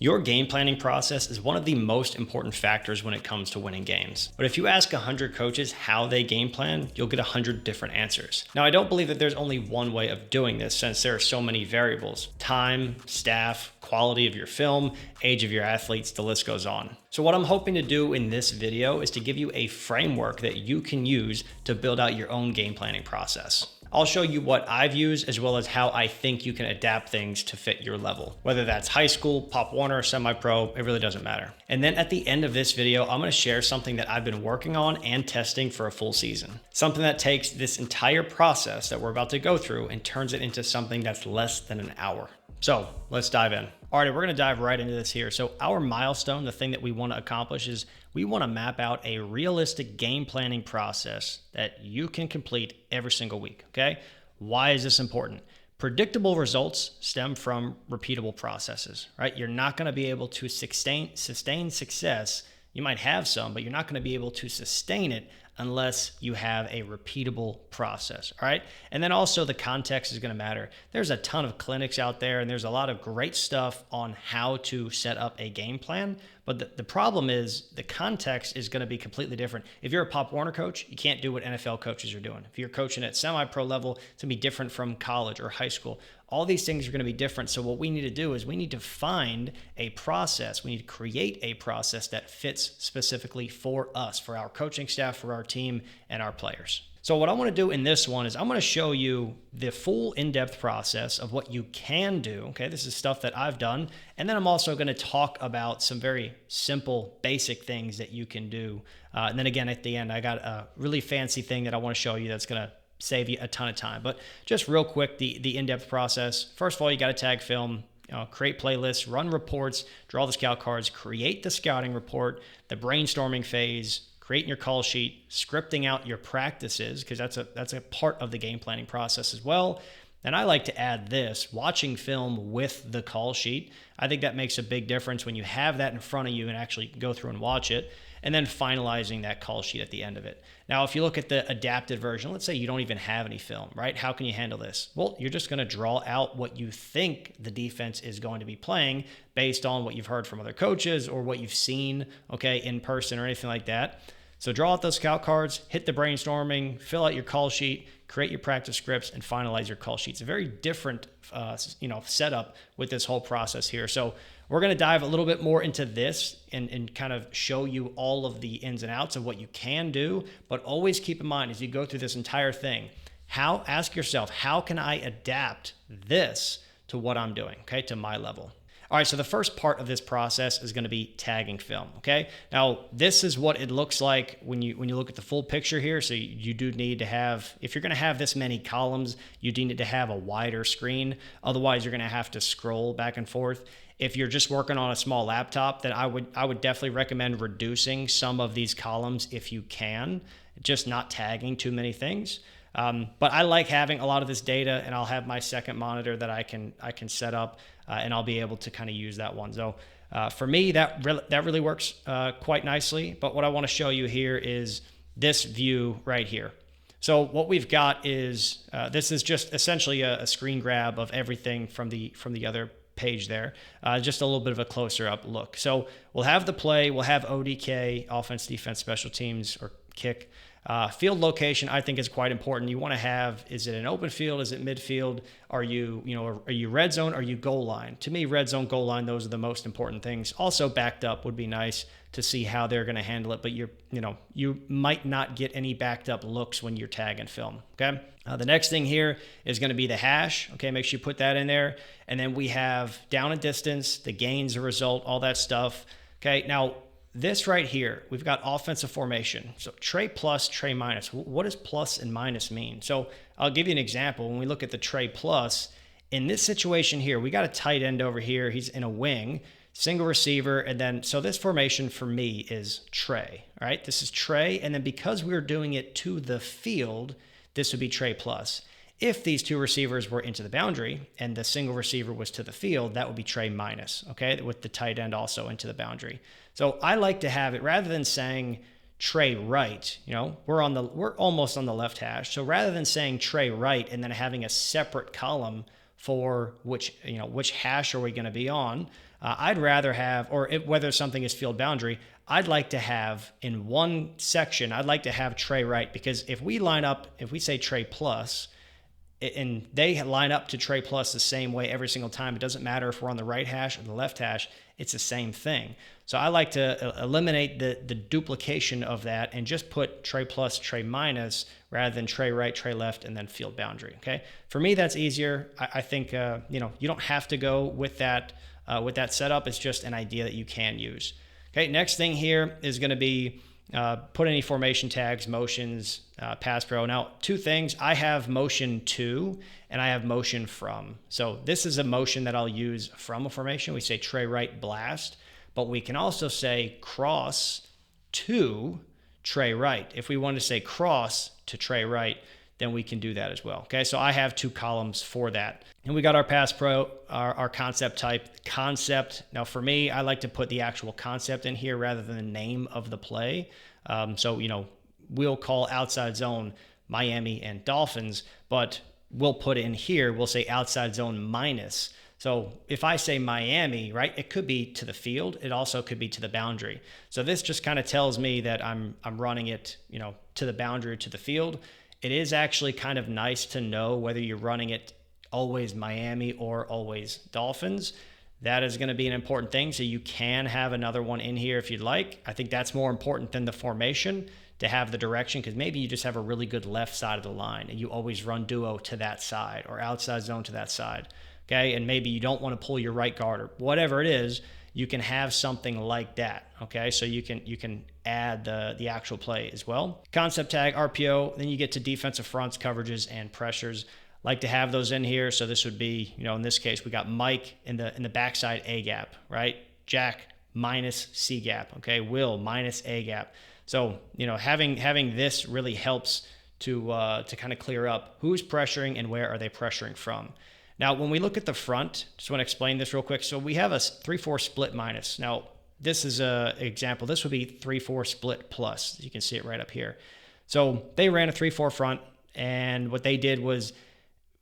Your game planning process is one of the most important factors when it comes to winning games. But if you ask 100 coaches how they game plan, you'll get 100 different answers. Now, I don't believe that there's only one way of doing this since there are so many variables: time, staff, quality of your film, age of your athletes, the list goes on. So what I'm hoping to do in this video is to give you a framework that you can use to build out your own game planning process. I'll show you what I've used as well as how I think you can adapt things to fit your level. Whether that's high school, Pop Warner, semi-pro, it really doesn't matter. And then at the end of this video, I'm gonna share something that I've been working on and testing for a full season. Something that takes this entire process that we're about to go through and turns it into something that's less than an hour. So let's dive in. All right, we're gonna dive right into this here. So our milestone, the thing that we wanna accomplish, is we wanna map out a realistic game planning process that you can complete every single week, okay? Why is this important? Predictable results stem from repeatable processes, right? You're not gonna be able to sustain success. You might have some, but you're not gonna be able to sustain it unless you have a repeatable process, all right? And then also the context is gonna matter. There's a ton of clinics out there and there's a lot of great stuff on how to set up a game plan, but the problem is the context is gonna be completely different. If you're a Pop Warner coach, you can't do what NFL coaches are doing. If you're coaching at semi-pro level, it's gonna be different from college or high school. All these things are gonna be different. So what we need to do is we need to find a process. We need to create a process that fits specifically for us, for our coaching staff, for our team, and our players. So what I want to do in this one is I'm going to show you the full in-depth process of what you can do. Okay, this is stuff that I've done. And then I'm also going to talk about some very simple, basic things that you can do. And then again, at the end, I got a really fancy thing that I want to show you that's going to save you a ton of time. But just real quick, the in-depth process. First of all, you got to tag film. Create playlists, run reports, draw the scout cards, create the scouting report, the brainstorming phase, creating your call sheet, scripting out your practices, because that's a part of the game planning process as well. And I like to add this, watching film with the call sheet. I think that makes a big difference when you have that in front of you and actually go through and watch it, and then finalizing that call sheet at the end of it. Now, if you look at the adapted version, let's say you don't even have any film, right? How can you handle this? Well, you're just gonna draw out what you think the defense is going to be playing based on what you've heard from other coaches or what you've seen, okay, in person or anything like that. So draw out those scout cards, hit the brainstorming, fill out your call sheet, create your practice scripts, and finalize your call sheets. A very different setup with this whole process here. So we're going to dive a little bit more into this and kind of show you all of the ins and outs of what you can do. But always keep in mind as you go through this entire thing, ask yourself, how can I adapt this to what I'm doing, okay, to my level? All right, so the first part of this process is going to be tagging film, okay? Now, this is what it looks like when you look at the full picture here. So you do need to have, if you're going to have this many columns, you do need to have a wider screen. Otherwise, you're going to have to scroll back and forth. If you're just working on a small laptop, then I would definitely recommend reducing some of these columns if you can, just not tagging too many things. But I like having a lot of this data, and I'll have my second monitor that I can set up, and I'll be able to kind of use that one. So for me, that really works quite nicely. But what I want to show you here is this view right here. So what we've got is this is just essentially a screen grab of everything from the other page there, just a little bit of a closer up look. So we'll have the play, we'll have ODK, offense, defense, special teams, or kick. Field location, I think, is quite important. You want to have, is it an open field? Is it midfield? Are you red zone? Are you goal line? To me, red zone, goal line, those are the most important things. Also, backed up would be nice to see how they're going to handle it, but you might not get any backed up looks when you're tagging film, okay? The next thing here is going to be the hash, okay? Make sure you put that in there. And then we have down and distance, the gains, the result, all that stuff, okay? Now, this right here, we've got offensive formation. So tray plus, tray minus. What does plus and minus mean? So I'll give you an example. When we look at the tray plus, in this situation here, we got a tight end over here. He's in a wing, single receiver. And then, so this formation for me is tray, all right? This is tray. And then because we're doing it to the field, this would be tray plus. If these two receivers were into the boundary and the single receiver was to the field, that would be tray minus, okay? With the tight end also into the boundary. So I like to have it, rather than saying tray right, we're almost on the left hash. So rather than saying tray right and then having a separate column for which hash are we going to be on, I'd rather have, whether something is field boundary, I'd like to have in one section, I'd like to have tray right, because if we say tray plus, and they line up to tray plus the same way every single time, it doesn't matter if we're on the right hash or the left hash, it's the same thing. So I like to eliminate the duplication of that and just put tray plus, tray minus, rather than tray right, tray left, and then field boundary. Okay, for me that's easier. I think you don't have to go with that setup. It's just an idea that you can use. Okay, next thing here is going to be put any formation tags, motions, pass pro. Now, two things. I have motion to and I have motion from. So this is a motion that I'll use from a formation. We say tray right blast, but we can also say cross to tray right. If we want to say cross to tray right, then we can do that as well. Okay, so I have two columns for that. And we got our pass pro, our concept type, concept. Now for me, I like to put the actual concept in here rather than the name of the play. So, we'll call outside zone Miami and Dolphins, but we'll put in here, we'll say outside zone minus. So if I say Miami, right, it could be to the field. It also could be to the boundary. So this just kind of tells me that I'm running it, to the boundary or to the field. It is actually kind of nice to know whether you're running it always Miami or always Dolphins. That is going to be an important thing. So you can have another one in here if you'd like. I think that's more important than the formation, to have the direction, because maybe you just have a really good left side of the line and you always run duo to that side or outside zone to that side. Okay. And maybe you don't want to pull your right guard or whatever it is, you can have something like that. Okay. So you can add the actual play as well. Concept tag, RPO, then you get to defensive fronts, coverages, and pressures. Like to have those in here. So this would be, in this case, we got Mike in the backside A gap, right? Jack minus C gap. Okay. Will minus A gap. So, having this really helps to kind of clear up who's pressuring and where are they pressuring from. Now, when we look at the front, just want to explain this real quick. So we have a 3-4 split minus. Now, this is an example. This would be 3-4 split plus. You can see it right up here. So they ran a 3-4 front, and what they did was,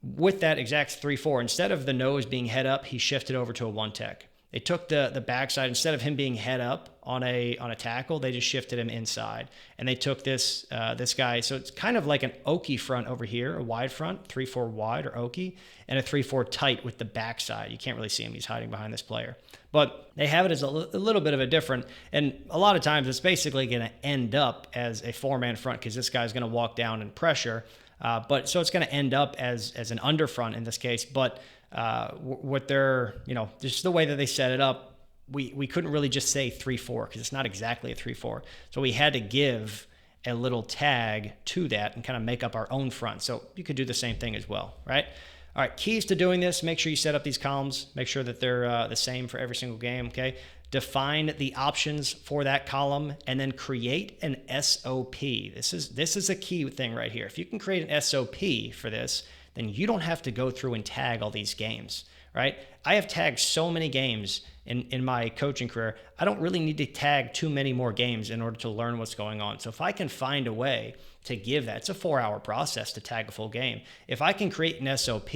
with that exact 3-4, instead of the nose being head up, he shifted over to a one tech. They took the backside, instead of him being head up on a tackle, they just shifted him inside. And they took this guy. So it's kind of like an Okie front over here, a wide front, 3-4 wide or Okie, and a 3-4 tight with the backside. You can't really see him. He's hiding behind this player. But they have it as a little bit of a different, and a lot of times it's basically going to end up as a 4-man front because this guy's going to walk down and pressure. But so it's going to end up as an under front in this case. But what they're, just the way that they set it up, we couldn't really just say 3-4 because it's not exactly a 3-4. So we had to give a little tag to that and kind of make up our own front. So you could do the same thing as well, right? All right, keys to doing this: make sure you set up these columns, make sure that they're the same for every single game, okay? Define the options for that column, and then create an SOP. This is a key thing right here. If you can create an SOP for this, then you don't have to go through and tag all these games, right? I have tagged so many games in my coaching career. I don't really need to tag too many more games in order to learn what's going on. So if I can find a way to give that, it's a 4-hour process to tag a full game. If I can create an SOP,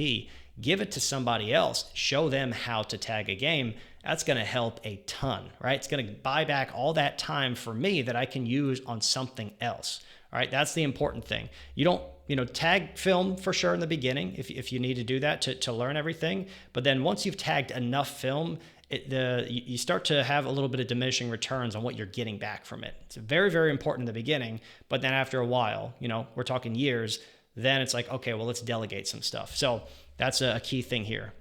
give it to somebody else, show them how to tag a game, that's going to help a ton, right? It's going to buy back all that time for me that I can use on something else. All right, that's the important thing. You don't, tag film for sure in the beginning if you need to do that to learn everything. But then once you've tagged enough film, you start to have a little bit of diminishing returns on what you're getting back from it. It's very, very important in the beginning, but then after a while, we're talking years, then it's like, okay, well, let's delegate some stuff. So that's a key thing here.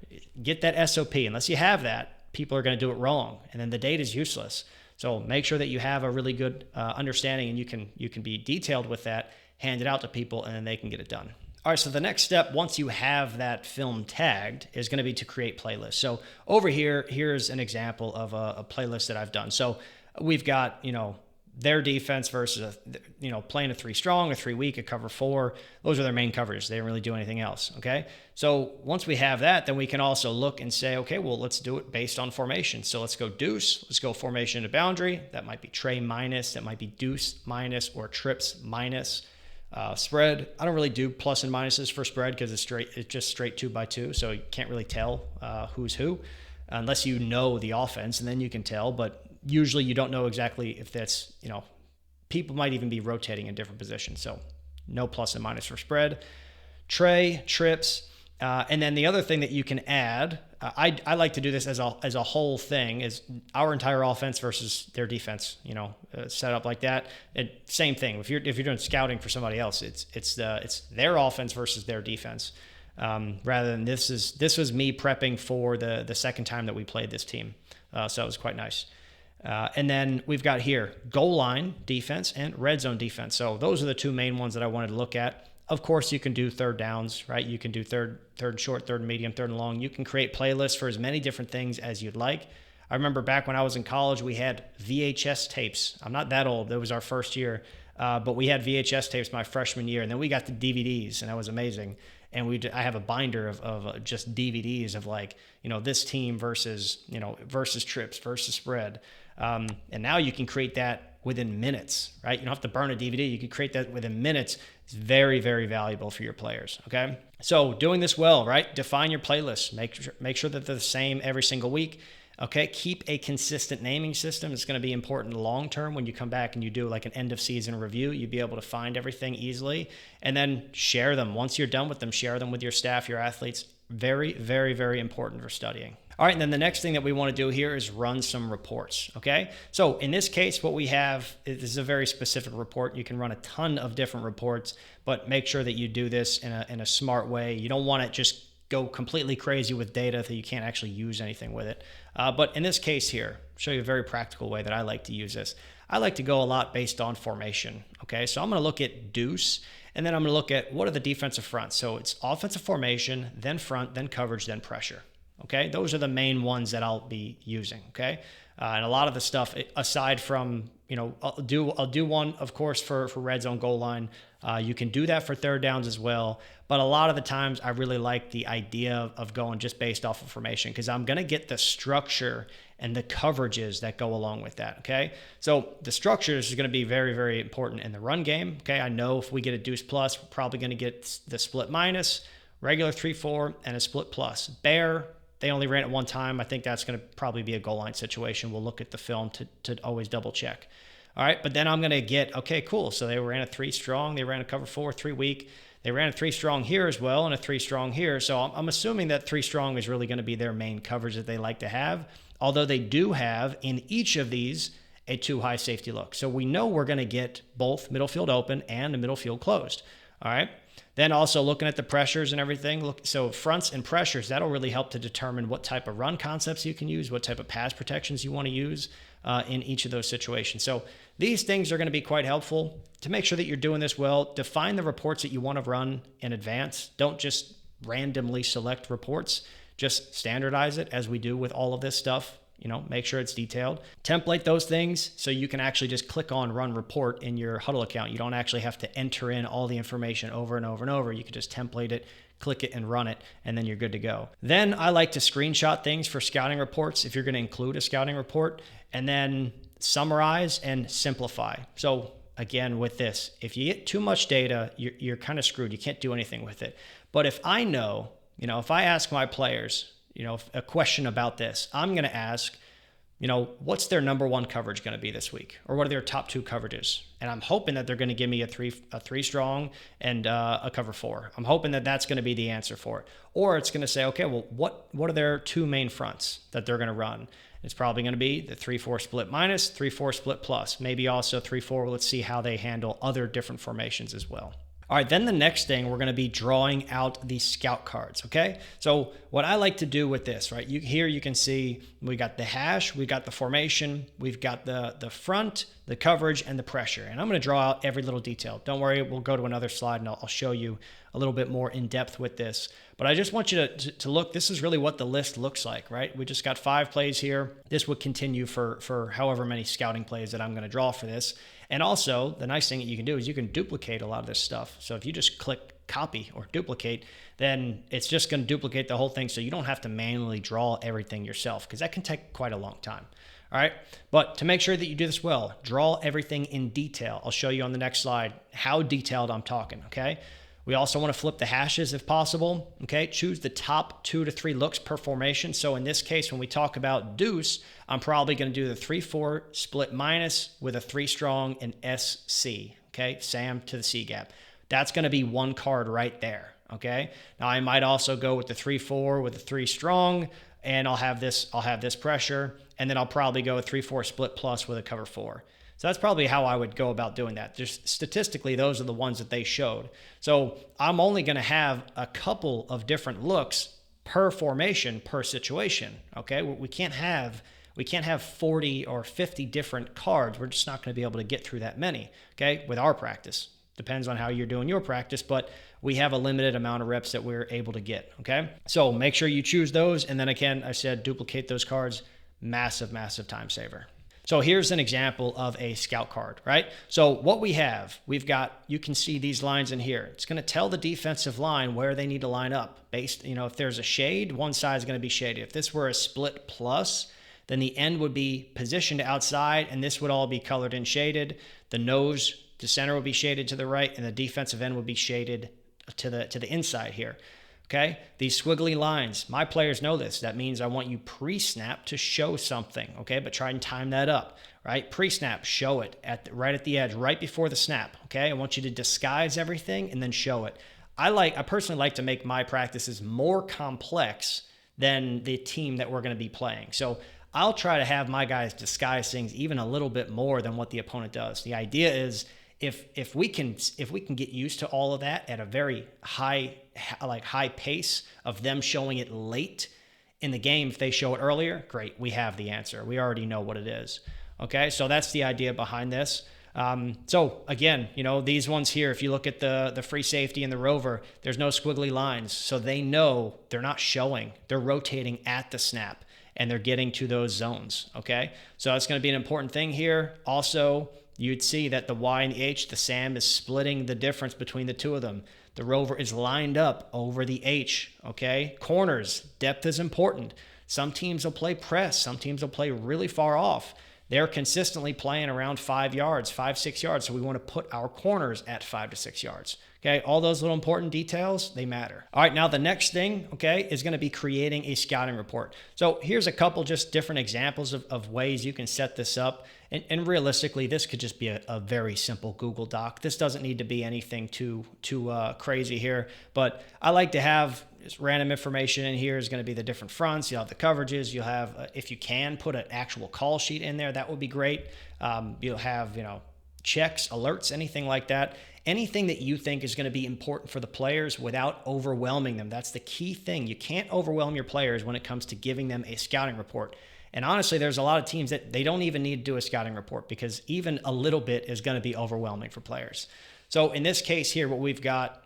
Get that SOP. Unless you have that, people are going to do it wrong, and then the data is useless. So make sure that you have a really good understanding, and you can be detailed with that, hand it out to people, and then they can get it done. All right, so the next step, once you have that film tagged, is going to be to create playlists. So over here, here's an example of a playlist that I've done. So we've got, their defense versus, playing a 3 strong, a 3 weak, a cover 4. Those are their main coverages. They don't really do anything else, okay? So once we have that, then we can also look and say, okay, well, let's do it based on formation. So let's go deuce. Let's go formation to boundary. That might be tray minus. That might be deuce minus or trips minus. Spread, I don't really do plus and minuses for spread because it's just straight 2x2, so you can't really tell who's who. unless you know the offense, and then you can tell. But usually you don't know exactly if that's, people might even be rotating in different positions. So no plus and minus for spread. Tray, trips. And then the other thing that you can add, I like to do this as a whole thing, is our entire offense versus their defense, set up like that. Same thing. If you're doing scouting for somebody else, it's their offense versus their defense. Rather than this was me prepping for the second time that we played this team. So it was quite nice. And then we've got here goal line defense and red zone defense. So those are the two main ones that I wanted to look at. Of course, you can do third downs, right? You can do third and short, third and medium, third and long. You can create playlists for as many different things as you'd like. I remember back when I was in college, we had VHS tapes. I'm not that old. That was our first year. But we had VHS tapes my freshman year. And then we got the DVDs, and that was amazing. And I have a binder of just DVDs of this team versus trips versus spread. And now you can create that within minutes, right? You don't have to burn a DVD. You can create that within minutes. It's very, very valuable for your players, okay? So doing this well, right? Define your playlists. Make sure that they're the same every single week, okay? Keep a consistent naming system. It's going to be important long-term when you come back and you do like an end-of-season review. You'll be able to find everything easily, and then share them. Once you're done with them, share them with your staff, your athletes. Very, very, very important for studying. All right, and then the next thing that we want to do here is run some reports, okay? So in this case, what we have is a very specific report. You can run a ton of different reports, but make sure that you do this in a smart way. You don't want to just go completely crazy with data that you can't actually use anything with it. But in this case here, I'll show you a very practical way that I like to use this. I like to go a lot based on formation, okay? So I'm going to look at deuce, and then I'm going to look at what are the defensive fronts. So it's offensive formation, then front, then coverage, then pressure. Okay, those are the main ones that I'll be using. Okay, and a lot of the stuff aside from I'll do one of course for red zone goal line. You can do that for third downs as well. But a lot of the times I really like the idea of going just based off of formation because I'm going to get the structure and the coverages that go along with that. Okay, so the structure is going to be very, very important in the run game. Okay, I know if we get a deuce plus, we're probably going to get the split minus, regular 3-4, and a split plus. Bear. They only ran it one time. I think that's going to probably be a goal line situation. We'll look at the film to always double check. All right, but then I'm going to get, okay, cool. So they ran a 3 strong. They ran a cover 4, 3 weak. They ran a 3 strong here as well and a 3 strong here. So I'm assuming that 3 strong is really going to be their main coverage that they like to have, although they do have in each of these a 2 high safety look. So we know we're going to get both middle field open and the middle field closed. All right. Then also looking at the pressures and everything. So fronts and pressures, that'll really help to determine what type of run concepts you can use, what type of pass protections you want to use in each of those situations. So these things are going to be quite helpful to make sure that you're doing this well. Define the reports that you want to run in advance. Don't just randomly select reports. Just standardize it as we do with all of this stuff. Make sure it's detailed. Template those things so you can actually just click on run report in your Huddle account. You don't actually have to enter in all the information over and over and over. You can just template it, click it and run it, and then you're good to go. Then I like to screenshot things for scouting reports if you're going to include a scouting report, and then summarize and simplify. So again, with this, if you get too much data, you're kind of screwed. You can't do anything with it. But if I know, if I ask my players, a question about this, I'm going to ask, what's their number 1 coverage going to be this week? Or what are their top 2 coverages? And I'm hoping that they're going to give me a three strong and a cover 4. I'm hoping that that's going to be the answer for it. Or it's going to say, okay, well, what are their 2 main fronts that they're going to run? It's probably going to be the 3-4 split minus, 3-4 split plus, maybe also 3-4. Let's see how they handle other different formations as well. All right, then the next thing, we're going to be drawing out the scout cards, okay? So what I like to do with this, right, here you can see we got the hash, we got the formation, we've got the front, the coverage, and the pressure. And I'm going to draw out every little detail. Don't worry, we'll go to another slide and I'll show you a little bit more in depth with this. But I just want you to look, this is really what the list looks like, right? We just got 5 plays here. This would continue for however many scouting plays that I'm going to draw for this. And also, the nice thing that you can do is you can duplicate a lot of this stuff. So if you just click copy or duplicate, then it's just going to duplicate the whole thing so you don't have to manually draw everything yourself because that can take quite a long time. All right, but to make sure that you do this well, draw everything in detail. I'll show you on the next slide how detailed I'm talking, okay? We also want to flip the hashes if possible. Okay, choose the top 2 to 3 looks per formation. So in this case, when we talk about deuce, I'm probably going to do the 3-4 split minus with a 3 strong and SC. Okay, Sam to the C gap. That's going to be one card right there. Okay, now I might also go with the 3-4 with the 3 strong, and I'll have this pressure, and then I'll probably go a 3-4 split plus with a cover 4. So that's probably how I would go about doing that. Just statistically, those are the ones that they showed. So I'm only going to have a couple of different looks per formation, per situation. Okay, we can't have 40 or 50 different cards. We're just not going to be able to get through that many. Okay, with our practice. Depends on how you're doing your practice, but we have a limited amount of reps that we're able to get. Okay, so make sure you choose those, and then again, I said duplicate those cards. Massive, massive time saver. So here's an example of a scout card, right? So what we've got, you can see these lines in here. It's going to tell the defensive line where they need to line up based, if there's a shade, one side is going to be shaded. If this were a split plus, then the end would be positioned outside, and this would all be colored and shaded. The nose to center would be shaded to the right, and the defensive end would be shaded to the inside here. Okay, these squiggly lines, my players know this. That means I want you pre-snap to show something, okay? But try and time that up, right? Pre-snap, show it right at the edge, right before the snap, okay? I want you to disguise everything and then show it. I personally like to make my practices more complex than the team that we're going to be playing. So I'll try to have my guys disguise things even a little bit more than what the opponent does. The idea is if we can get used to all of that at a very high pace of them showing it late in the game, if they show it earlier, great, we have the answer. We already know what it is. Okay, so that's the idea behind this. So again, these ones here, if you look at the free safety and the rover, there's no squiggly lines. So they know they're not showing. They're rotating at the snap and they're getting to those zones. Okay, so that's going to be an important thing here. Also, you'd see that the Y and the H, the SAM is splitting the difference between the two of them. The rover is lined up over the H, okay? Corners, depth is important. Some teams will play press. Some teams will play really far off. They're consistently playing around 5 yards, 5-6 yards. So we want to put our corners at 5 to 6 yards. Okay, all those little important details, they matter. All right, now the next thing, okay, is going to be creating a scouting report. So here's a couple just different examples of ways you can set this up. And realistically, this could just be a very simple Google Doc. This doesn't need to be anything too crazy here. But I like to have just random information in here. Is going to be the different fronts. You'll have the coverages. You'll have, if you can, put an actual call sheet in there. That would be great. You'll have, checks, alerts, anything like that. Anything that you think is going to be important for the players without overwhelming them. That's the key thing. You can't overwhelm your players when it comes to giving them a scouting report. And honestly, there's a lot of teams that they don't even need to do a scouting report because even a little bit is going to be overwhelming for players. So in this case here, what we've got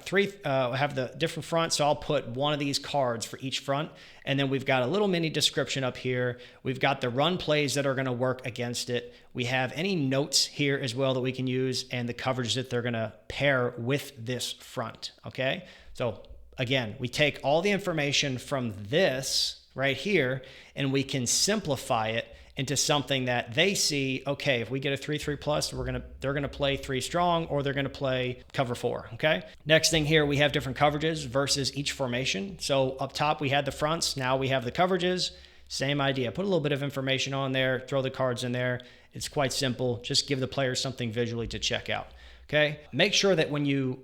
three, have the different fronts. So I'll put one of these cards for each front. And then we've got a little mini description up here. We've got the run plays that are going to work against it. We have any notes here as well that we can use and the coverage that they're going to pair with this front. Okay. So again, we take all the information from this right here and we can simplify it into something that they see, okay, if we get a 3-3 plus, they're gonna play 3 strong or they're gonna play cover 4, okay? Next thing here, we have different coverages versus each formation. So up top, we had the fronts, now we have the coverages, same idea. Put a little bit of information on there, throw the cards in there. It's quite simple. Just give the players something visually to check out, okay? Make sure that when you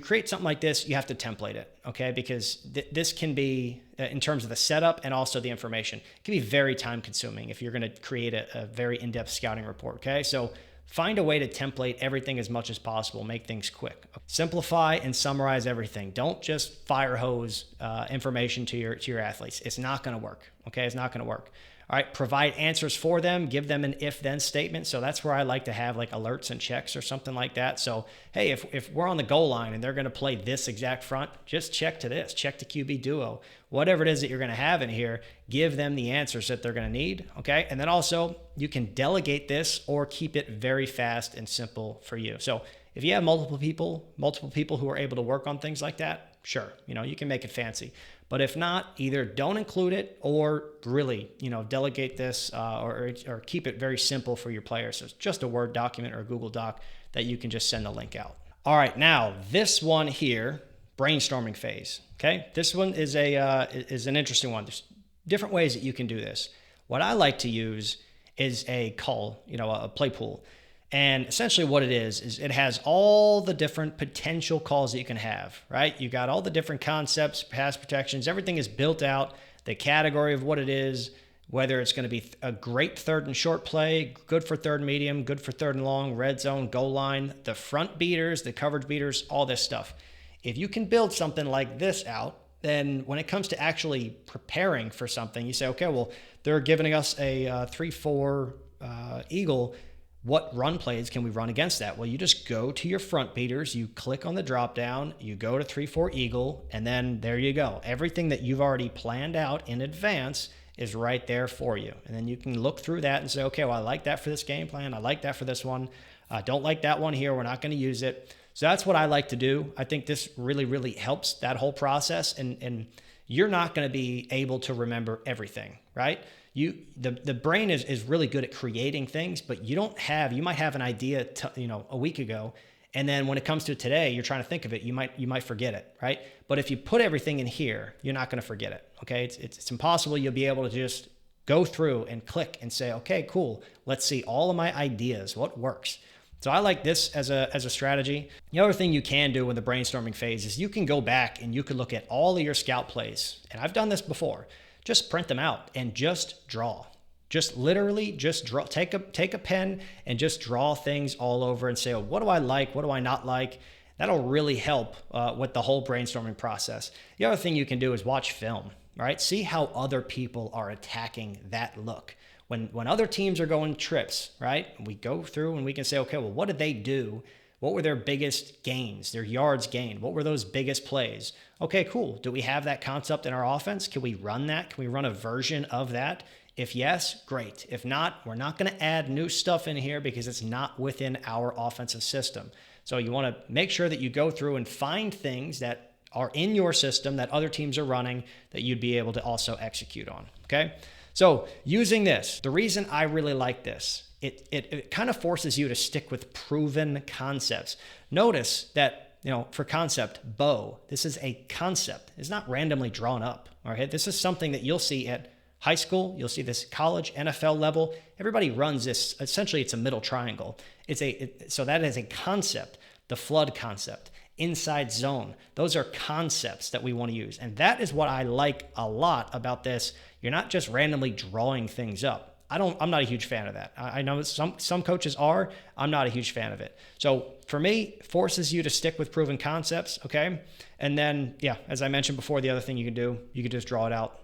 create something like this, you have to template it, okay? Because this can be, in terms of the setup and also the information, it can be very time consuming if you're gonna create a very in-depth scouting report, okay? So find a way to template everything as much as possible, make things quick. Simplify and summarize everything. Don't just fire hose information to your athletes. It's not gonna work, okay? It's not gonna work. All right, provide answers for them, give them an if-then statement. So that's where I like to have like alerts and checks or something like that. So, hey, if we're on the goal line and they're going to play this exact front, just check to this, check to QB duo, whatever it is that you're going to have in here, give them the answers that they're going to need, okay? And then also you can delegate this or keep it very fast and simple for you. So if you have multiple people who are able to work on things like that, sure, you can make it fancy. But if not, either don't include it or really, delegate this or keep it very simple for your players. So it's just a Word document or a Google Doc that you can just send a link out. All right, now this one here, brainstorming phase. Okay, this one is an interesting one. There's different ways that you can do this. What I like to use is a call, a play pool. And essentially what it is it has all the different potential calls that you can have, right? You got all the different concepts, pass protections, everything is built out, the category of what it is, whether it's going to be a great third and short play, good for third and medium, good for third and long, red zone, goal line, the front beaters, the coverage beaters, all this stuff. If you can build something like this out, then when it comes to actually preparing for something, you say, okay, well, they're giving us a 3-4 eagle. What run plays can we run against that? Well, you just go to your front beaters, you click on the drop down, you go to 3-4 eagle, and then there you go. Everything that you've already planned out in advance is right there for you. And then you can look through that and say, okay, well, I like that for this game plan. I like that for this one. Don't like that one here. We're not going to use it. So that's what I like to do. I think this really, really helps that whole process. And you're not going to be able to remember everything, right? The brain is really good at creating things, but you might have an idea a week ago, and then when it comes to today, you're trying to think of it, you might forget it, right? But if you put everything in here, you're not going to forget it. Okay, it's impossible. You'll be able to just go through and click and say, okay, cool, let's see all of my ideas, what works. So I like this as a strategy. The other thing you can do in the brainstorming phase is you can go back and you can look at all of your scout plays, and I've done this before. Just print them out and just draw. Just literally just draw. Take a pen and just draw things all over and say, oh, what do I like? What do I not like? That'll really help with the whole brainstorming process. The other thing you can do is watch film, right? See how other people are attacking that look. When other teams are going trips, right? We go through and we can say, okay, well, what did they do? What were their biggest gains, their yards gained? What were those biggest plays? Okay, cool. Do we have that concept in our offense? Can we run that? Can we run a version of that? If yes, great. If not, we're not going to add new stuff in here because it's not within our offensive system. So you want to make sure that you go through and find things that are in your system that other teams are running that you'd be able to also execute on, okay? So using this, the reason I really like this, it kind of forces you to stick with proven concepts. Notice that, for concept, bow, this is a concept. It's not randomly drawn up, all right? This is something that you'll see at high school. You'll see this college, NFL level. Everybody runs this. Essentially, it's a middle triangle. So that is a concept, the flood concept, inside zone. Those are concepts that we want to use. And that is what I like a lot about this. You're not just randomly drawing things up. I'm not a huge fan of that. I know some coaches are. I'm not a huge fan of it. So for me, forces you to stick with proven concepts, okay? And then, yeah, as I mentioned before, the other thing you can do, you can just draw it out,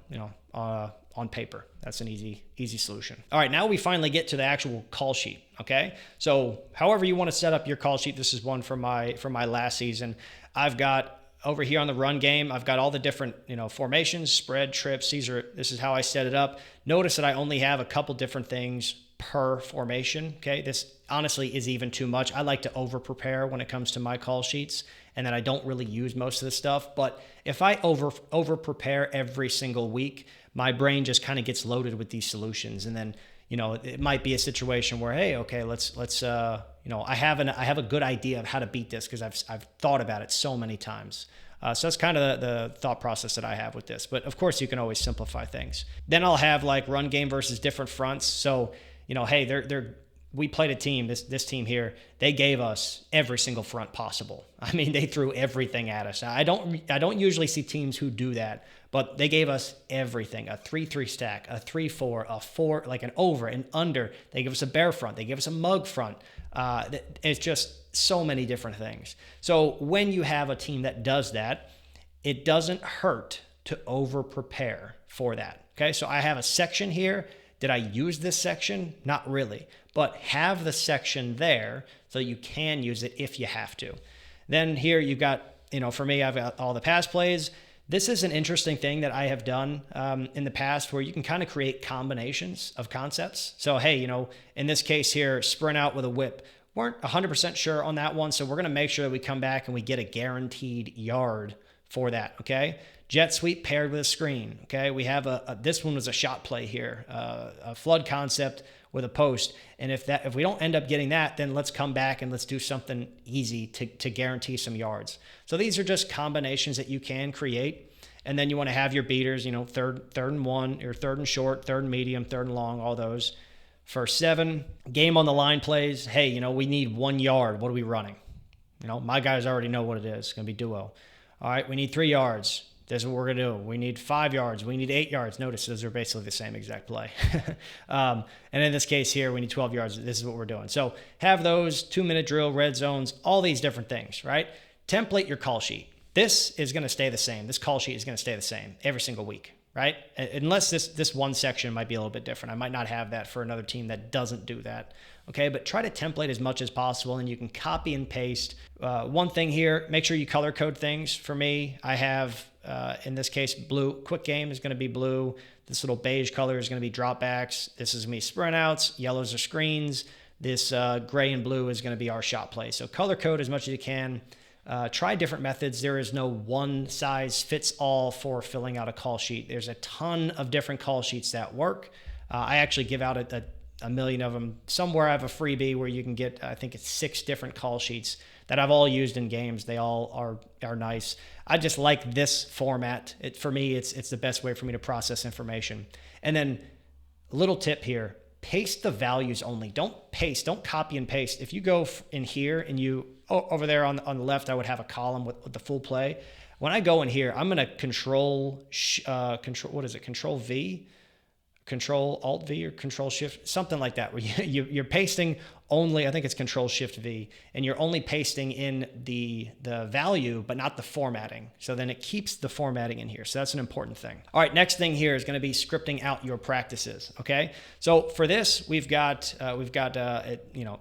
on paper. That's an easy solution. All right, now we finally get to the actual call sheet, okay? So however you want to set up your call sheet, this is one from my last season. I've got over here on the run game, I've got all the different, formations, spread, trips. This is how I set it up. Notice that I only have a couple different things per formation, okay? This honestly is even too much. I like to over-prepare when it comes to my call sheets, and then I don't really use most of this stuff. But if I over-prepare every single week, my brain just kind of gets loaded with these solutions. And then, it might be a situation where, hey, okay, let's I have a good idea of how to beat this because I've thought about it so many times. So that's kind of the thought process that I have with this. But of course, you can always simplify things. Then I'll have like run game versus different fronts. So, hey, we played a team, this team here, they gave us every single front possible. I mean, they threw everything at us. I don't usually see teams who do that, but they gave us everything, a 3-3 stack, a 3-4, a 4, like an over, an under. They give us a bear front. They give us a mug front. It's just so many different things. So when you have a team that does that, it doesn't hurt to over prepare for that. Okay, so I have a section here. Did I use this section? Not really, but have the section there so you can use it if you have to. Then here you've got, for me, I've got all the pass plays. This is an interesting thing that I have done in the past where you can kind of create combinations of concepts. So, hey, in this case here, sprint out with a whip. Weren't 100% sure on that one, so we're going to make sure that we come back and we get a guaranteed yard for that, okay? Jet sweep paired with a screen, okay? We have this one was a shot play here, a flood concept with a post. And if we don't end up getting that, then let's come back and let's do something easy to guarantee some yards. So these are just combinations that you can create. And then you want to have your beaters, third and one, or third and short, third and medium, third and long, all those. For 7, game on the line plays. Hey, we need 1 yard. What are we running? My guys already know what it is. It's going to be duo. All right, we need 3 yards. This is what we're going to do. We need 5 yards. We need 8 yards. Notice those are basically the same exact play. And in this case here, we need 12 yards. This is what we're doing. So have those 2-minute drill, red zones, all these different things, right? Template your call sheet. This is going to stay the same. This call sheet is going to stay the same every single week, right? Unless this one section might be a little bit different. I might not have that for another team that doesn't do that. Okay, but try to template as much as possible, and you can copy and paste. One thing here, make sure you color code things. For me, I have, in this case, blue. Quick game is going to be blue. This little beige color is going to be dropbacks. This is going to be sprint outs. Yellows are screens. This gray and blue is going to be our shot play. So color code as much as you can. Try different methods. There is no one size fits all for filling out a call sheet. There's a ton of different call sheets that work. I actually give out a million of them. Somewhere I have a freebie where you can get, I think it's 6 different call sheets that I've all used in games. They all are nice. I just like this format. For me, it's the best way for me to process information. And then a little tip here, paste the values only. Don't copy and paste. If you go in here and over there on the left, I would have a column with the full play. When I go in here, I'm going to control V, Control Alt V or Control Shift, something like that, where you're pasting only, I think it's Control Shift V, and you're only pasting in the value, but not the formatting. So then it keeps the formatting in here. So that's an important thing. All right, next thing here is going to be scripting out your practices. Okay, so for this, we've got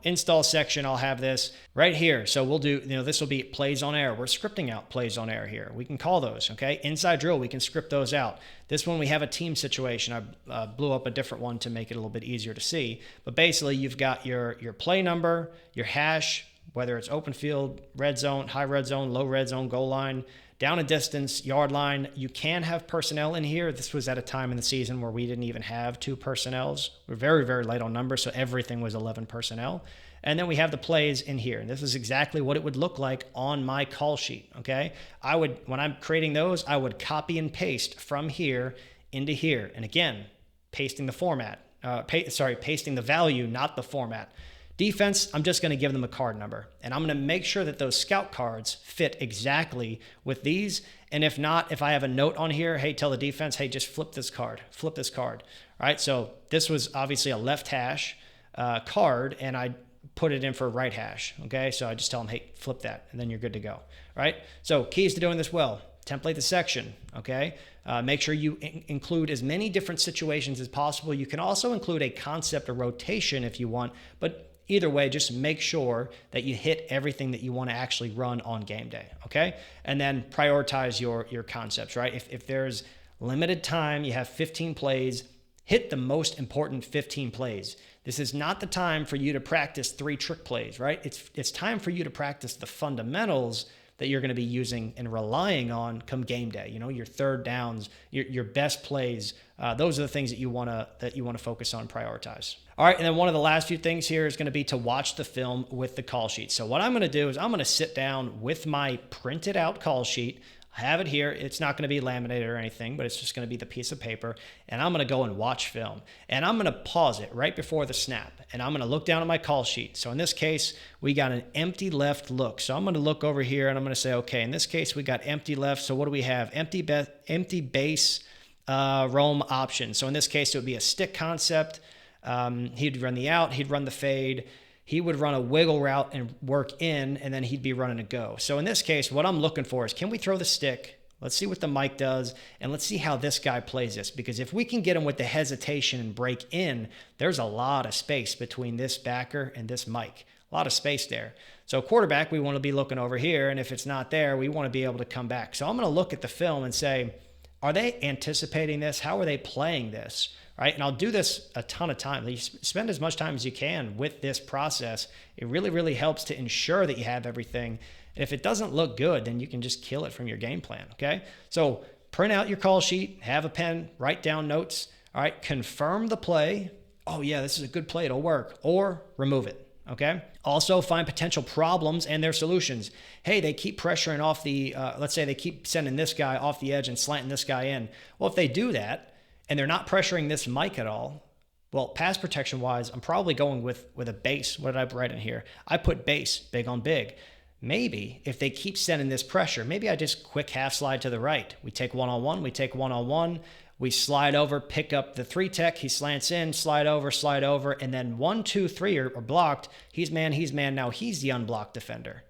install section. I'll have this right here. So we'll do, this will be plays on air. We're scripting out plays on air here. We can call those. Okay, inside drill, we can script those out. This one we have a team situation. I blew up a different one to make it a little bit easier to see. But basically, you've got your play number, your hash, whether it's open field, red zone, high red zone, low red zone, goal line, down and distance, yard line. You can have personnel in here. This was at a time in the season where we didn't even have 2 personnels. We're very, very light on numbers, so everything was 11 personnel. And then we have the plays in here. And this is exactly what it would look like on my call sheet, okay? When I'm creating those, I would copy and paste from here into here. And again, pasting the format. Pasting the value, not the format. Defense, I'm just going to give them a card number. And I'm going to make sure that those scout cards fit exactly with these. And if not, if I have a note on here, hey, tell the defense, hey, just flip this card. Flip this card. All right, so this was obviously a left hash card, and I put it in for right hash. Okay, so I just tell them, hey, flip that, and then you're good to go. All right, so keys to doing this well. Template the section, okay? Make sure you include as many different situations as possible. You can also include a concept or rotation if you want, but either way, just make sure that you hit everything that you want to actually run on game day, okay? And then prioritize your concepts, right? If there's limited time, you have 15 plays, hit the most important 15 plays. This is not the time for you to practice 3 trick plays, right? It's time for you to practice the fundamentals that you're going to be using and relying on come game day. Your third downs, your best plays. Those are the things that you want to focus on, prioritize. All right, and then one of the last few things here is going to be to watch the film with the call sheet. So what I'm going to do is I'm going to sit down with my printed out call sheet. I have it here. It's not going to be laminated or anything, but it's just going to be the piece of paper. And I'm going to go and watch film. And I'm going to pause it right before the snap. And I'm going to look down at my call sheet. So in this case, we got an empty left look. So I'm going to look over here and I'm going to say, okay, in this case, we got empty left. So what do we have? Empty base roam option. So in this case, it would be a stick concept. He'd run the out. He'd run the fade. He would run a wiggle route and work in, and then he'd be running a go. So in this case, what I'm looking for is, can we throw the stick? Let's see what the mic does, and let's see how this guy plays this. Because if we can get him with the hesitation and break in, there's a lot of space between this backer and this mic. A lot of space there. So quarterback, we want to be looking over here, and if it's not there, we want to be able to come back. So I'm going to look at the film and say, are they anticipating this? How are they playing this? right? And I'll do this a ton of time. You spend as much time as you can with this process. It really, really helps to ensure that you have everything. If it doesn't look good, then you can just kill it from your game plan, okay? So print out your call sheet, have a pen, write down notes, all right? Confirm the play. Oh yeah, this is a good play, it'll work, or remove it, okay? Also find potential problems and their solutions. Hey, they keep pressuring off the, let's say they keep sending this guy off the edge and slanting this guy in. Well, if they do that and they're not pressuring this Mike at all, well, pass protection wise, I'm probably going with a base. What did I write in here? I put base, big on big. Maybe if they keep sending this pressure, maybe I just quick half slide to the right. We take one-on-one, we slide over, pick up the 3-tech, he slants in, slide over, and then 1, 2, 3 are blocked. He's man, now he's the unblocked defender,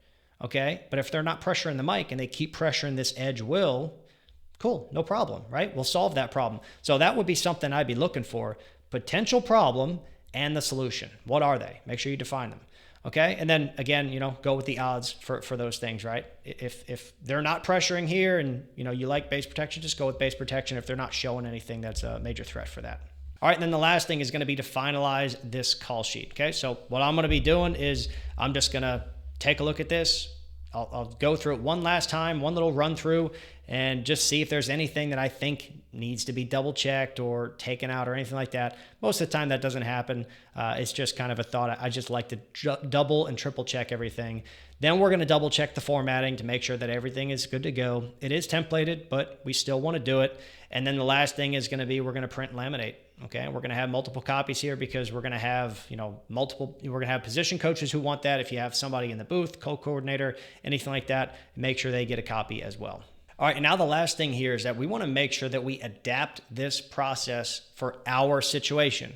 okay? But if they're not pressuring the mic and they keep pressuring this edge will, cool, no problem, right? We'll solve that problem. So that would be something I'd be looking for. Potential problem and the solution. What are they? Make sure you define them. Okay. And then again, go with the odds for those things, right? If they're not pressuring here and, you like base protection, just go with base protection if they're not showing anything that's a major threat for that. All right. And then the last thing is going to be to finalize this call sheet. Okay. So what I'm going to be doing is I'm just going to take a look at this. I'll go through it one last time, one little run through, and just see if there's anything that I think needs to be double checked or taken out or anything like that. Most of the time that doesn't happen. It's just kind of a thought. I just like to double and triple check everything. Then we're going to double check the formatting to make sure that everything is good to go. It is templated, but we still want to do it. And then the last thing is going to be, we're going to print and laminate. Okay. We're going to have multiple copies here because we're going to have, we're going to have position coaches who want that. If you have somebody in the booth, co-coordinator, anything like that, make sure they get a copy as well. All right, and now the last thing here is that we want to make sure that we adapt this process for our situation.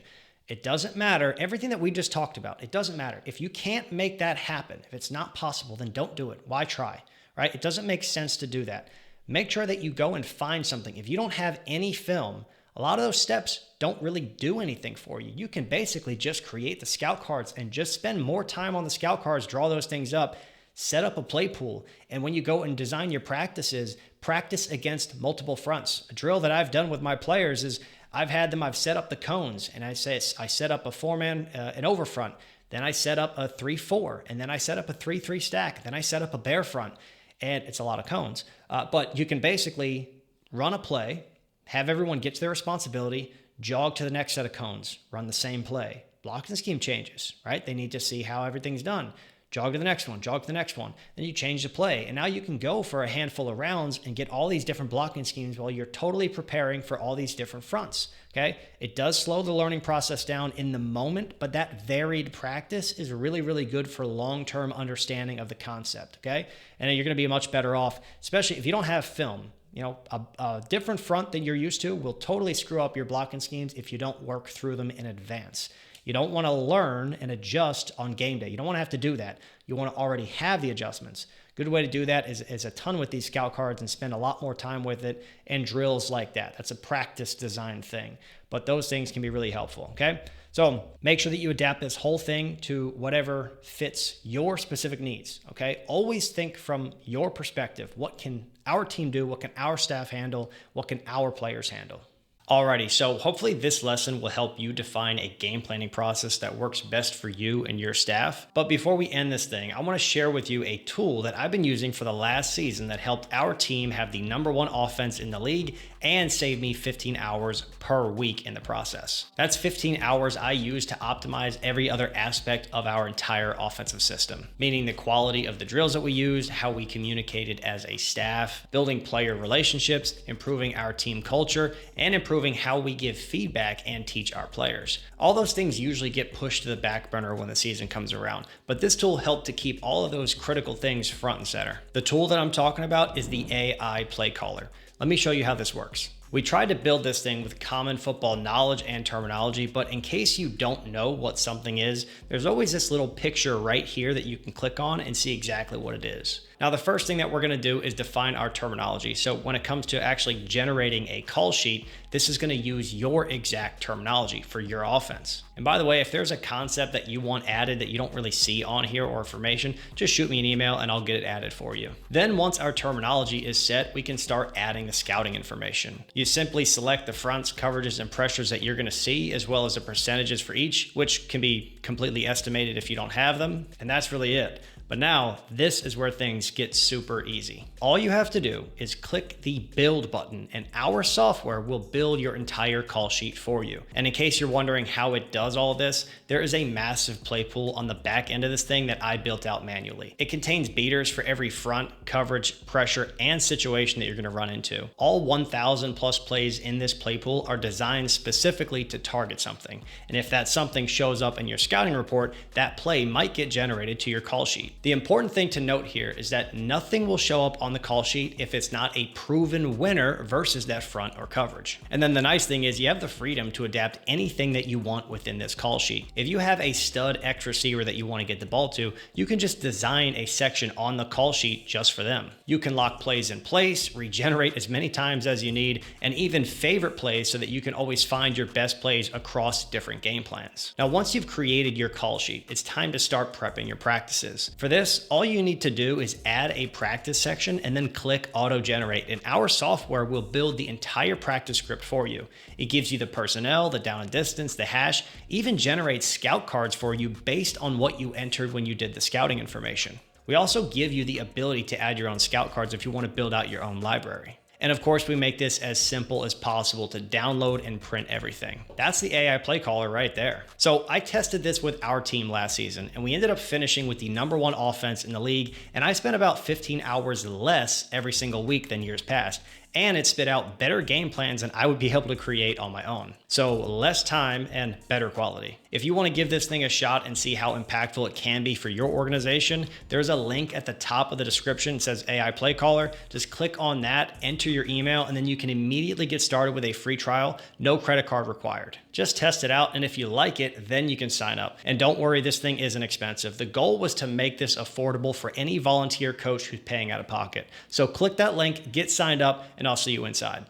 It doesn't matter, everything that we just talked about, it doesn't matter. If you can't make that happen, if it's not possible, then don't do it. Why try, right? It doesn't make sense to do that. Make sure that you go and find something. If you don't have any film, a lot of those steps don't really do anything for you. You can basically just create the scout cards and just spend more time on the scout cards, draw those things up, set up a play pool. And when you go and design your practices, practice against multiple fronts. A drill that I've done with my players is I've set up the cones and I set up a 4-man, an over front. Then I set up a 3-4, and then I set up a 3-3 stack. Then I set up a bear front, and it's a lot of cones. But you can basically run a play, have everyone get to their responsibility, jog to the next set of cones, run the same play. Blocking scheme changes, right? They need to see how everything's done. Jog to the next one, jog to the next one. Then you change the play. And now you can go for a handful of rounds and get all these different blocking schemes while you're totally preparing for all these different fronts, okay? It does slow the learning process down in the moment, but that varied practice is really, really good for long-term understanding of the concept, okay? And you're gonna be much better off, especially if you don't have film. A different front than you're used to will totally screw up your blocking schemes if you don't work through them in advance. You don't want to learn and adjust on game day. You don't want to have to do that. You want to already have the adjustments. Good way to do that is a ton with these scout cards and spend a lot more time with it and drills like that. That's a practice design thing, but those things can be really helpful, okay? So make sure that you adapt this whole thing to whatever fits your specific needs, okay? Always think from your perspective. What can our team do? What can our staff handle? What can our players handle? Alrighty, so hopefully this lesson will help you define a game planning process that works best for you and your staff. But before we end this thing, I want to share with you a tool that I've been using for the last season that helped our team have the #1 offense in the league and save me 15 hours per week in the process. That's 15 hours I use to optimize every other aspect of our entire offensive system, meaning the quality of the drills that we used, how we communicated as a staff, building player relationships, improving our team culture, and improving how we give feedback and teach our players. All those things usually get pushed to the back burner when the season comes around, but this tool helped to keep all of those critical things front and center. The tool that I'm talking about is the AI Playcaller. Let me show you how this works. We tried to build this thing with common football knowledge and terminology, but in case you don't know what something is, there's always this little picture right here that you can click on and see exactly what it is. Now, the first thing that we're going to do is define our terminology. So when it comes to actually generating a call sheet, this is going to use your exact terminology for your offense. And by the way, if there's a concept that you want added that you don't really see on here or information, just shoot me an email and I'll get it added for you. Then once our terminology is set, we can start adding the scouting information. You simply select the fronts, coverages, and pressures that you're going to see, as well as the percentages for each, which can be completely estimated if you don't have them. And that's really it. But now, this is where things get super easy. All you have to do is click the build button and our software will build your entire call sheet for you. And in case you're wondering how it does all of this, there is a massive play pool on the back end of this thing that I built out manually. It contains beaters for every front, coverage, pressure, and situation that you're gonna run into. All 1,000 plus plays in this play pool are designed specifically to target something. And if that something shows up in your scouting report, that play might get generated to your call sheet. The important thing to note here is that nothing will show up on the call sheet if it's not a proven winner versus that front or coverage. And then the nice thing is you have the freedom to adapt anything that you want within this call sheet. If you have a stud X receiver that you want to get the ball to, you can just design a section on the call sheet just for them. You can lock plays in place, regenerate as many times as you need, and even favorite plays so that you can always find your best plays across different game plans. Now, once you've created your call sheet, it's time to start prepping your practices. For this, all you need to do is add a practice section and then click auto generate, and our software will build the entire practice script for you. It gives you the personnel, the down and distance, the hash, even generates scout cards for you based on what you entered when you did the scouting information. We also give you the ability to add your own scout cards if you want to build out your own library. And of course, we make this as simple as possible to download and print everything. That's the AI Playcaller right there. So I tested this with our team last season, and we ended up finishing with the #1 offense in the league, and I spent about 15 hours less every single week than years past. And it spit out better game plans than I would be able to create on my own. So less time and better quality. If you want to give this thing a shot and see how impactful it can be for your organization, there's a link at the top of the description. It says AI Playcaller. Just click on that, enter your email, and then you can immediately get started with a free trial. No credit card required. Just test it out, and if you like it, then you can sign up. And don't worry, this thing isn't expensive. The goal was to make this affordable for any volunteer coach who's paying out of pocket. So click that link, get signed up, and I'll see you inside.